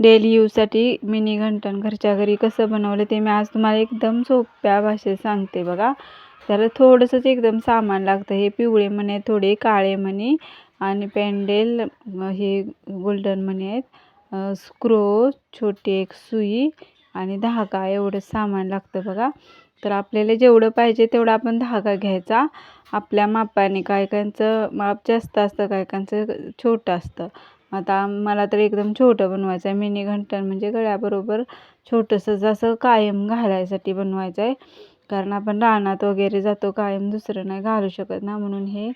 Daily यूजसाठी mini घंटण घरच्या घरी कसं बनवलं ते मी आज तुम्हाला एकदम सोप्या भाषेत सांगते बघा. त्याला थोडंसंच एकदम सामान लागतं. हे पिवळे मणी आहेत, थोडे काळे मणी आणि पेंडेल हे गोल्डन मणी आहेत, स्क्रो, छोटी एक सुई आणि धागा एवढं सामान लागतं बघा. तर आपल्याला जेवढं पाहिजे तेवढा आपण धागा घ्यायचा आपल्या मापाने. काही काहींचं माप जास्त असतं, काही काहींचं छोटं असतं. आता मला तर एकदम छोटं बनवायचं आहे. मिनी घंटण म्हणजे गळ्याबरोबर छोटंसं असं कायम घालायसाठी बनवायचं आहे. कारण आपण रानात वगैरे जातो, कायम दुसरं नाही घालू शकत ना, म्हणून हे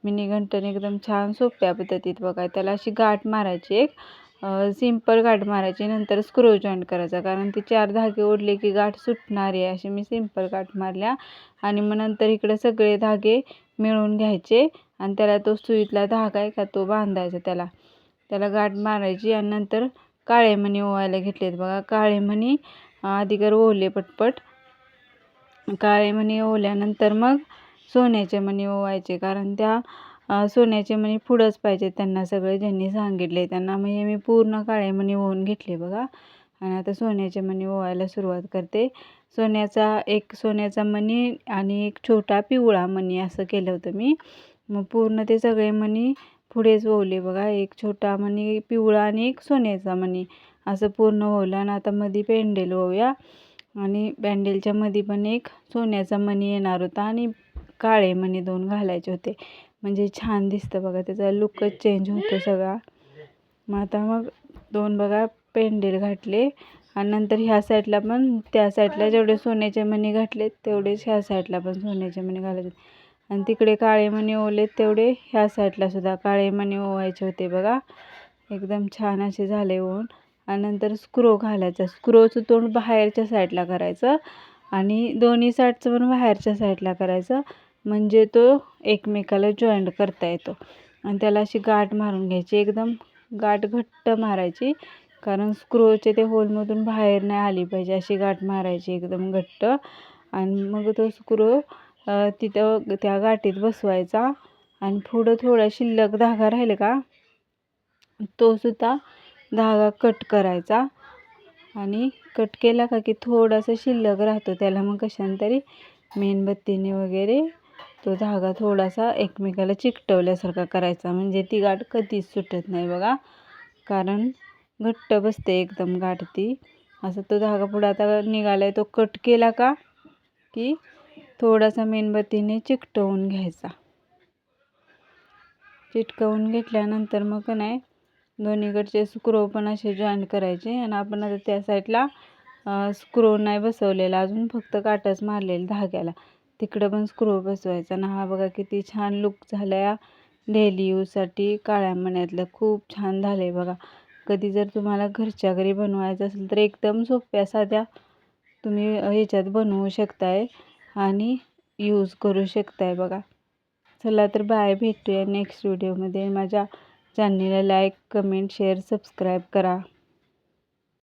मिनी घंटण एकदम छान सोप्या पद्धतीत बघा. त्याला अशी गाठ मारायची, एक सिंपल गाठ मारायची, नंतर स्क्रू जॉईंट करायचा. कारण ती 4 धागे ओढले की गाठ सुटणारी आहे, अशी मी सिंपल गाठ मारल्या. आणि मग नंतर इकडे सगळे धागे मिळून घ्यायचे आणि त्याला तो सुईतला धागा आहे का तो बांधायचा. त्याला गाठ मारायची आणि नंतर काळे मणी ओवायला घेतलेत बघा. काळे मणी आधी ओवले पटपट. काळे मणी ओवल्यानंतर मग सोन्याचे मणी ओवायचे, कारण त्या सोन्याचे मणी पुढंच पाहिजे त्यांना सगळे ज्यांनी सांगितले त्यांना. मग हे मी पूर्ण काळे मणी ओवून घेतले बघा. आणि आता सोन्याचे मणी ओवायला सुरुवात करते. सोन्याचा मणी आणि एक छोटा पिवळा मणी असं केलं होतं मी. मग पूर्ण ते सगळे मणी पुढेच ओवले बघा. एक छोटा मणी पिवळा आणि एक सोन्याचा मणी असं पूर्ण ओवलं. आणि आता मध्ये पेंडेल ओवूया. आणि पेंडेलच्या मध्ये पण एक सोन्याचा मणी येणार होता आणि काळे मणी 2 घालायचे होते, म्हणजे छान दिसतं बघा, त्याचा लुकच चेंज होतो सगळा. मग आता 2 बघा पेंडेल घातले आणि नंतर ह्या साईडला पण त्या साईडला जेवढे सोन्याचे मणी घातलेत तेवढेच ह्या साईडला पण सोन्याचे मणी घालायचे. आणि तिकडे काळे मणी ओवलेत तेवढे ह्या साईडला सुद्धा काळे मणी ओवायचे होते बघा. एकदम छान असे झाले ओवून. आणि नंतर स्क्रो घालायचा. स्क्रोचं तोंड बाहेरच्या साईडला करायचं आणि दोन्ही साईडचं पण बाहेरच्या साईडला करायचं, म्हणजे तो एकमेकाला जॉईंट करता येतो. आणि त्याला अशी गाठ मारून घ्यायची, एकदम गाठ घट्ट मारायची, कारण स्क्रोचे ते होलमधून बाहेर नाही आली पाहिजे, अशी गाठ मारायची एकदम घट्ट. आणि मग तो स्क्रो तिथं त्या गाठीत बसवायचा आणि पुढं थोडा शिल्लक धागा राहील का तो सुद्धा धागा कट करायचा. आणि कट केला का की थोडासा शिल्लक राहतो, त्याला मग कशाने मेणबत्तीने वगैरे तो धागा थोडासा एकमेकाला चिकटवल्यासारखा करायचा, म्हणजे ती गाठ कधीच सुटत नाही बघा, कारण घट्ट बसते एकदम गाठ ती. असं तो धागा पुढे आता निघालाय तो कट केला का की थोडासा मेणबत्तीने चिकटवून घ्यायचा. चिटकवून घेतल्यानंतर मग नाही दोन्हीकडचे स्क्रू पण असे जॉईंट करायचे. आणि आपण आता त्या साईडला स्क्रू नाही बसवलेला अजून, फक्त काटच मारलेला धाग्याला, तिकडं पण स्क्रू बसवायचा. ना हा बघा किती छान लुक झाला या डेली यूजसाठी काळ्या मण्यातलं. खूप छान झालं आहे बघा. कधी जर तुम्हाला घरच्या घरी बनवायचं असेल तर एकदम सोप्या साध्या तुम्ही ह्याच्यात बनवू शकताय आणि यूज करू शकताय बघा. चला तर बाय, भेटूया नेक्स्ट व्हिडिओमध्ये. माझ्या चॅनलला लाईक, कमेंट, शेअर, सबस्क्राईब करा.